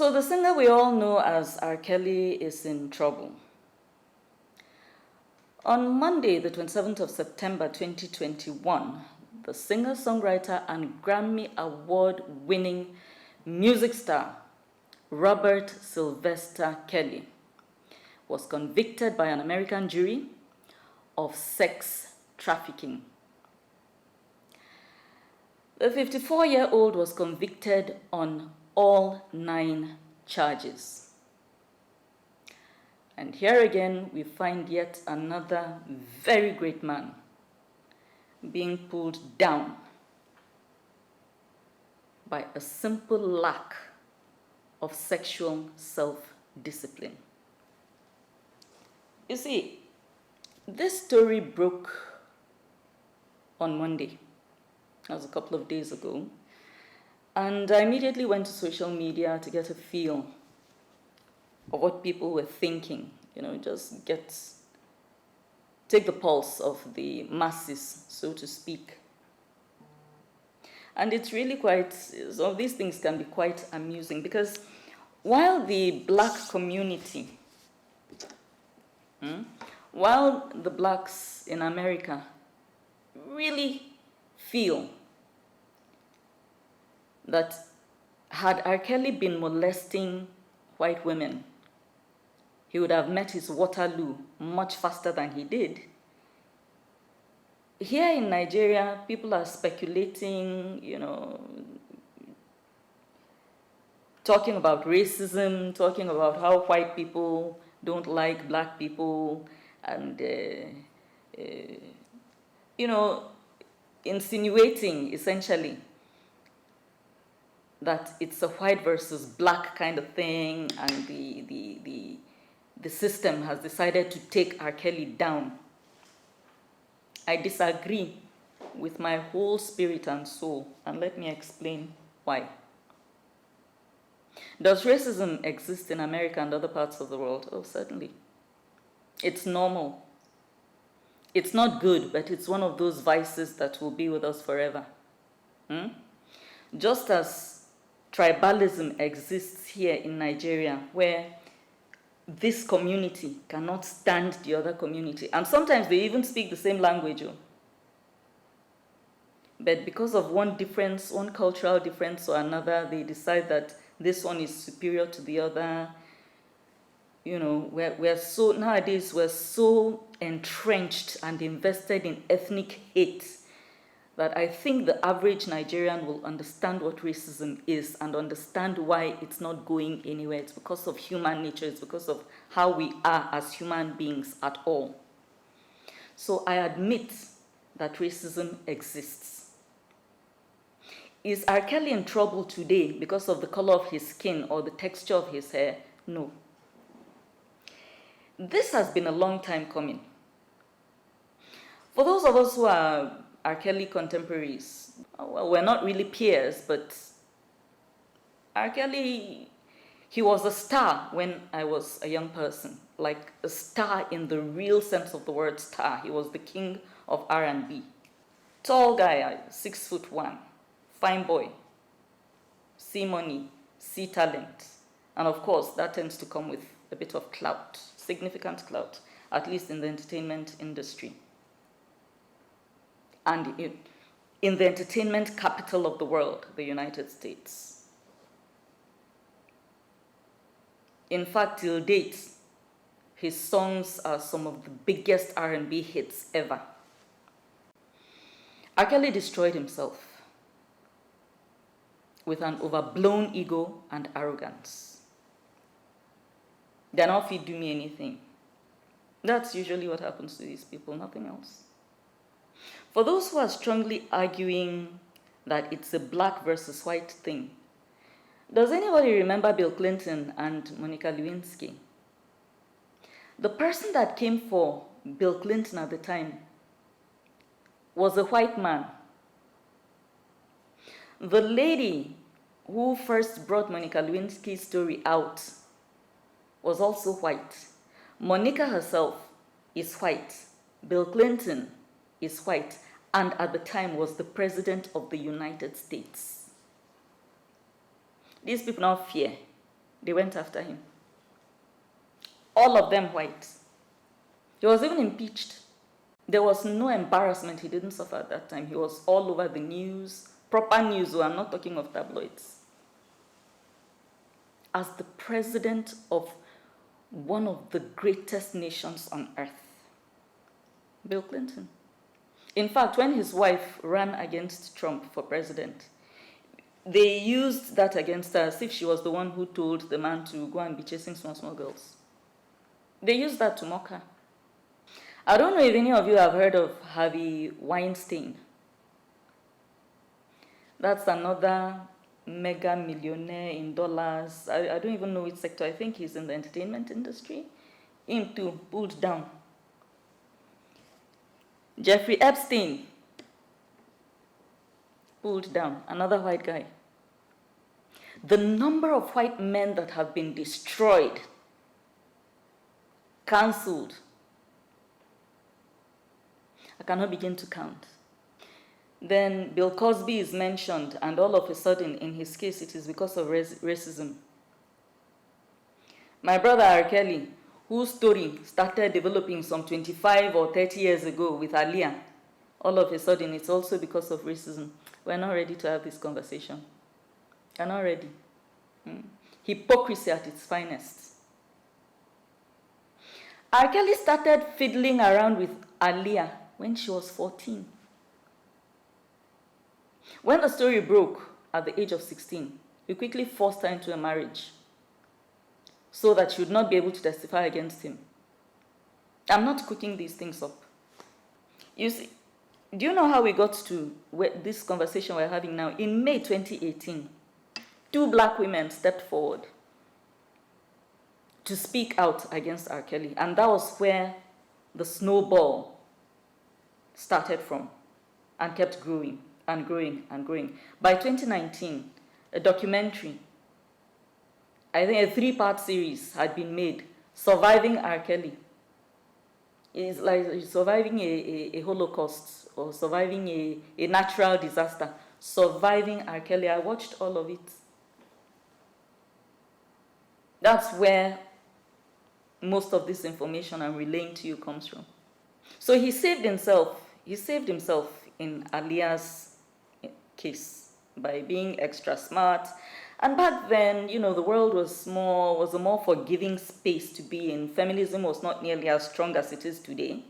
So the singer we all know as R. Kelly is in trouble. On Monday, the 27th of September 2021, the singer-songwriter and Grammy Award-winning music star Robert Sylvester Kelly was convicted by an American jury of sex trafficking. The 54-year-old was convicted on all 9 charges. And here again, we find yet another very great man being pulled down by a simple lack of sexual self-discipline. You see, this story broke on Monday. That was a couple of days ago. And I immediately went to social media to get a feel of what people were thinking, just take the pulse of the masses, so to speak. And it's really some of these things can be quite amusing because while the black community, while the blacks in America really feel that had R. Kelly been molesting white women, he would have met his Waterloo much faster than he did. Here in Nigeria, people are speculating, talking about racism, talking about how white people don't like black people, and, insinuating, essentially, that it's a white versus black kind of thing, and the system has decided to take R. Kelly down. I disagree with my whole spirit and soul, and let me explain why. Does racism exist in America and other parts of the world? Oh, certainly. It's normal. It's not good, but it's one of those vices that will be with us forever. Just as tribalism exists here in Nigeria, where this community cannot stand the other community. And sometimes they even speak the same language. But because of one difference, one cultural difference or another, they decide that this one is superior to the other. Nowadays we're so entrenched and invested in ethnic hate that I think the average Nigerian will understand what racism is and understand why it's not going anywhere. It's because of human nature. It's because of how we are as human beings at all. So I admit that racism exists. Is R. Kelly in trouble today because of the color of his skin or the texture of his hair? No. This has been a long time coming. For those of us who are R. Kelly contemporaries, well, we're not really peers, but R. Kelly, he was a star when I was a young person, like a star in the real sense of the word star. He was the king of R&B. Tall guy, 6'1", fine boy, see money, see talent. And of course, that tends to come with a bit of clout, significant clout, at least in the entertainment industry. And in the entertainment capital of the world, the United States. In fact, till date, his songs are some of the biggest R&B hits ever. R. Kelly destroyed himself with an overblown ego and arrogance. They're not fit to do me anything. That's usually what happens to these people, nothing else. For those who are strongly arguing that it's a black versus white thing, does anybody remember Bill Clinton and Monica Lewinsky? The person that came for Bill Clinton at the time was a white man. The lady who first brought Monica Lewinsky's story out was also white. Monica herself is white. Bill Clinton is white, and at the time was the president of the United States. These people now fear They went after him. All of them white. He was even impeached. There was no embarrassment he didn't suffer at that time. He was all over the news, proper news, so I'm not talking of tabloids. As the president of one of the greatest nations on earth, Bill Clinton. In fact, when his wife ran against Trump for president, they used that against her as if she was the one who told the man to go and be chasing small girls. They used that to mock her. I don't know if any of you have heard of Harvey Weinstein. That's another mega millionaire in dollars. I don't even know which sector. I think he's in the entertainment industry. Him too, pulled down. Jeffrey Epstein, pulled down, another white guy. The number of white men that have been destroyed, cancelled, I cannot begin to count. Then Bill Cosby is mentioned, and all of a sudden, in his case, it is because of racism. My brother R. Kelly, whose story started developing some 25 or 30 years ago with Aaliyah, all of a sudden, it's also because of racism. We're not ready to have this conversation. We're not ready. Hypocrisy at its finest. R. Kelly started fiddling around with Aaliyah when she was 14. When the story broke at the age of 16, he quickly forced her into a marriage so that she would not be able to testify against him. I'm not cooking these things up. You see, do you know how we got to this conversation we're having now? In May 2018, 2 black women stepped forward to speak out against R. Kelly, and that was where the snowball started from and kept growing and growing and growing. By 2019, a documentary, I think a 3-part series had been made, Surviving R. Kelly. It's like surviving a Holocaust or surviving a natural disaster. Surviving R. Kelly. I watched all of it. That's where most of this information I'm relaying to you comes from. So he saved himself. He saved himself in Aaliyah's case by being extra smart. And back then, the world was a more forgiving space to be in. Feminism was not nearly as strong as it is today.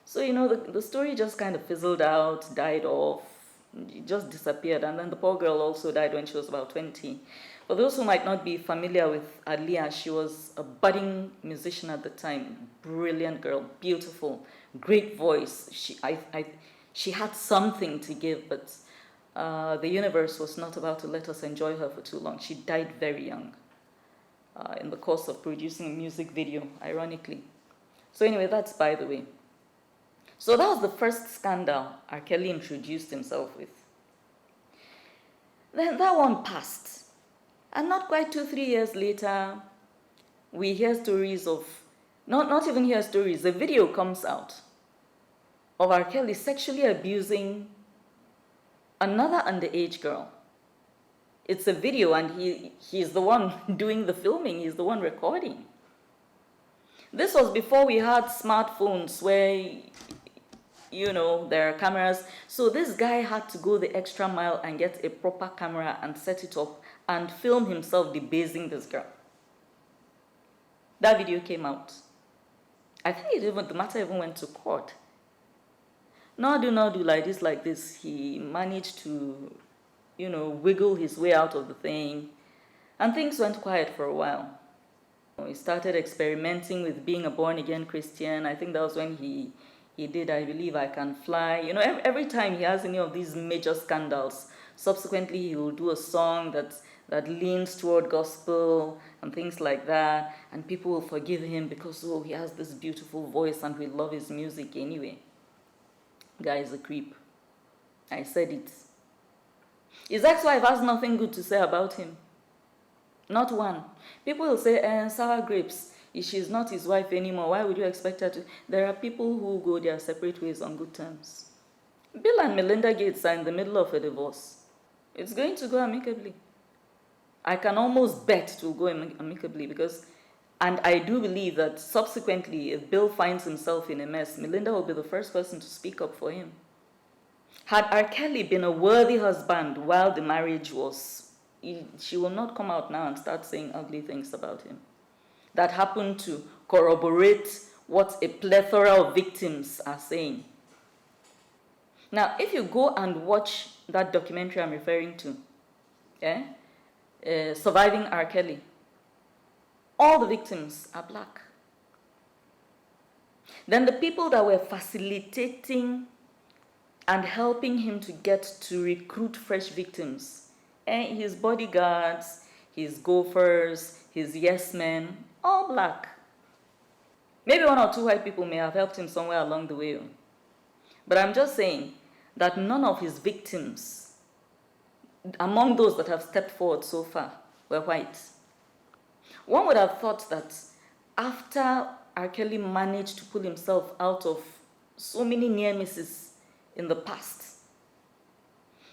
So, the story just kind of fizzled out, died off, it just disappeared. And then the poor girl also died when she was about 20. For those who might not be familiar with Aaliyah, she was a budding musician at the time. Brilliant girl, beautiful, great voice. She had something to give, but the universe was not about to let us enjoy her for too long. She died very young in the course of producing a music video, ironically. So anyway, that's by the way. So that was the first scandal R. Kelly introduced himself with. Then that one passed. And not quite 2-3 years later, we hear stories of, not even hear stories, the video comes out of R. Kelly sexually abusing another underage girl. It's a video, and he's the one doing the filming, he's the one recording. This was before we had smartphones where, there are cameras. So this guy had to go the extra mile and get a proper camera and set it up and film himself debasing this girl. That video came out. I think the matter even went to court. Not do like this. He managed to, wiggle his way out of the thing. And things went quiet for a while. He started experimenting with being a born-again Christian. I think that was when he did I Believe I Can Fly. Every time he has any of these major scandals, subsequently he will do a song that leans toward gospel and things like that. And people will forgive him because, he has this beautiful voice and we love his music anyway. Guy is a creep. I said it. His ex-wife has nothing good to say about him. Not one. People will say, sour grapes. If she's not his wife anymore, why would you expect her to? There are people who go their separate ways on good terms. Bill and Melinda Gates are in the middle of a divorce. It's going to go amicably. I can almost bet it will go amicably because, and I do believe that subsequently, if Bill finds himself in a mess, Melinda will be the first person to speak up for him. Had R. Kelly been a worthy husband while the marriage was, she will not come out now and start saying ugly things about him. That happened to corroborate what a plethora of victims are saying. Now, if you go and watch that documentary I'm referring to, Surviving R. Kelly, all the victims are black. Then the people that were facilitating and helping him to get to recruit fresh victims, his bodyguards, his gophers, his yes men, all black. Maybe one or two white people may have helped him somewhere along the way. But I'm just saying that none of his victims, among those that have stepped forward so far, were white. One would have thought that after R. Kelly managed to pull himself out of so many near misses in the past,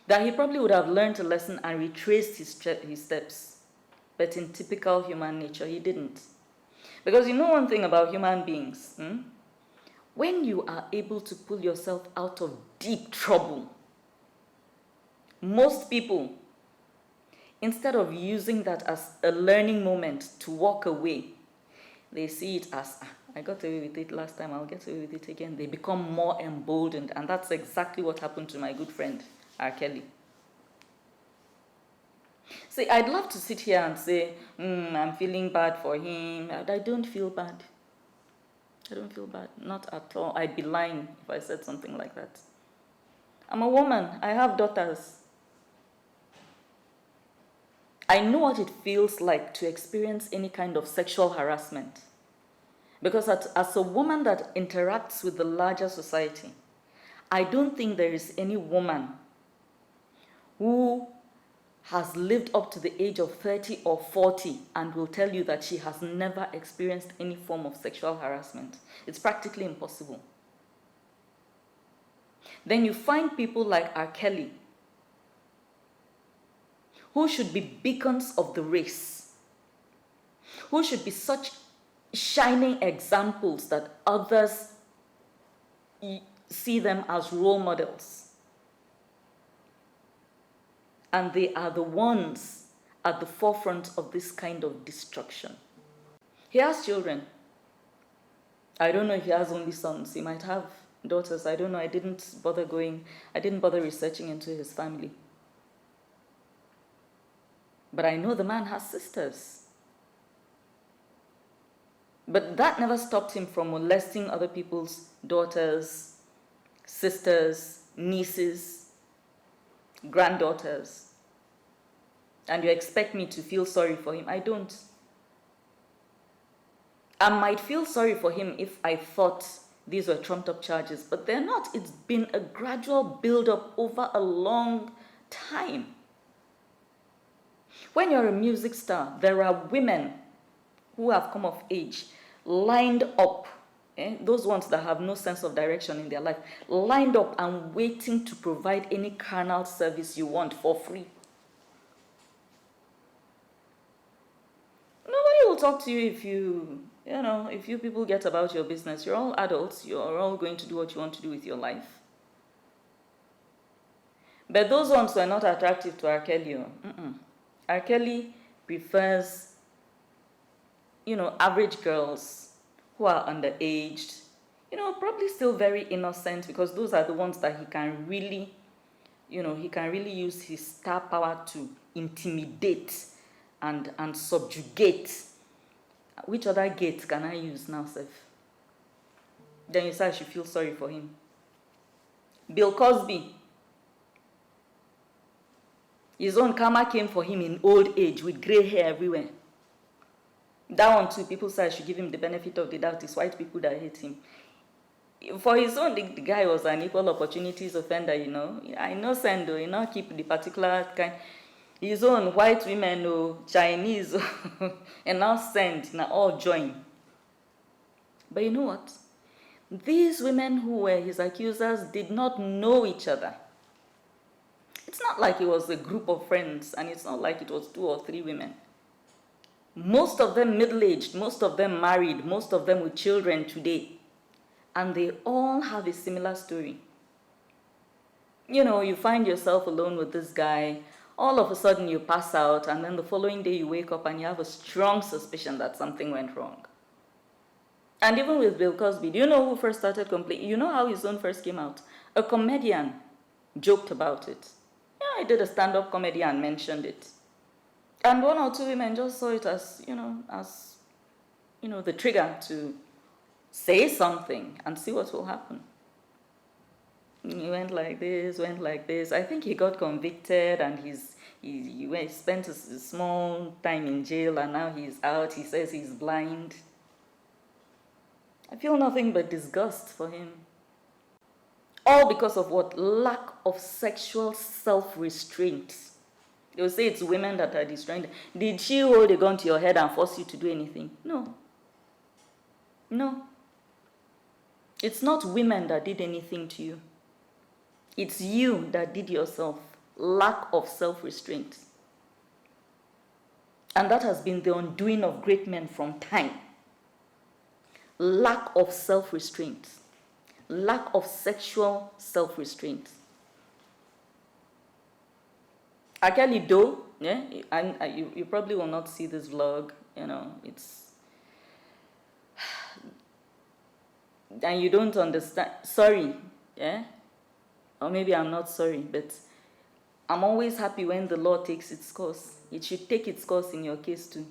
that he probably would have learned a lesson and retraced his steps. But in typical human nature, he didn't. Because you know one thing about human beings, when you are able to pull yourself out of deep trouble, most people, instead of using that as a learning moment to walk away, they see it as, I got away with it last time, I'll get away with it again. They become more emboldened, and that's exactly what happened to my good friend, R. Kelly. See, I'd love to sit here and say, I'm feeling bad for him. I don't feel bad. I don't feel bad, not at all. I'd be lying if I said something like that. I'm a woman, I have daughters. I know what it feels like to experience any kind of sexual harassment. Because as a woman that interacts with the larger society, I don't think there is any woman who has lived up to the age of 30 or 40 and will tell you that she has never experienced any form of sexual harassment. It's practically impossible. Then you find people like R. Kelly, who should be beacons of the race, who should be such shining examples that others see them as role models. And they are the ones at the forefront of this kind of destruction. He has children. I don't know if he has only sons. He might have daughters. I don't know. I didn't bother researching into his family. But I know the man has sisters. But that never stopped him from molesting other people's daughters, sisters, nieces, granddaughters. And you expect me to feel sorry for him? I don't. I might feel sorry for him if I thought these were trumped up charges, but they're not. It's been a gradual build-up over a long time. When you're a music star, there are women who have come of age, lined up, those ones that have no sense of direction in their life, lined up and waiting to provide any carnal service you want for free. Nobody will talk to you if you people get about your business. You're all adults. You're all going to do what you want to do with your life. But those ones were not attractive to R. Kelly. R. Kelly prefers, average girls who are underaged, probably still very innocent, because those are the ones that he can really use his star power to intimidate and subjugate. Which other gate can I use now, Seth? Then you say I should feel sorry for him. Bill Cosby. His own karma came for him in old age with gray hair everywhere. That one too, people say I should give him the benefit of the doubt. It's white people that hate him. For his own, the guy was an equal opportunities offender, I know Sendo, keep the particular kind. His own white women, Chinese, and now send, now all join. But you know what? These women who were his accusers did not know each other. It's not like it was a group of friends, and it's not like it was 2 or 3 women. Most of them middle-aged, most of them married, most of them with children today. And they all have a similar story. You find yourself alone with this guy, all of a sudden you pass out, and then the following day you wake up and you have a strong suspicion that something went wrong. And even with Bill Cosby, do you know who first started complaining? You know how his own first came out? A comedian joked about it. Yeah, I did a stand-up comedy and mentioned it. And 1 or 2 women just saw it as, the trigger to say something and see what will happen. He went like this. I think he got convicted, and he spent a small time in jail, and now he's out. He says he's blind. I feel nothing but disgust for him. All because of what? Lack of sexual self-restraint. They will say it's women that are destroying them. Did she hold a gun to your head and force you to do anything? No. It's not women that did anything to you. It's you that did yourself. Lack of self-restraint. And that has been the undoing of great men from time. Lack of self-restraint. Lack of sexual self-restraint. Kelly, though, yeah, and you probably will not see this vlog, it's... And you don't understand. Sorry, yeah? Or maybe I'm not sorry, but I'm always happy when the law takes its course. It should take its course in your case too.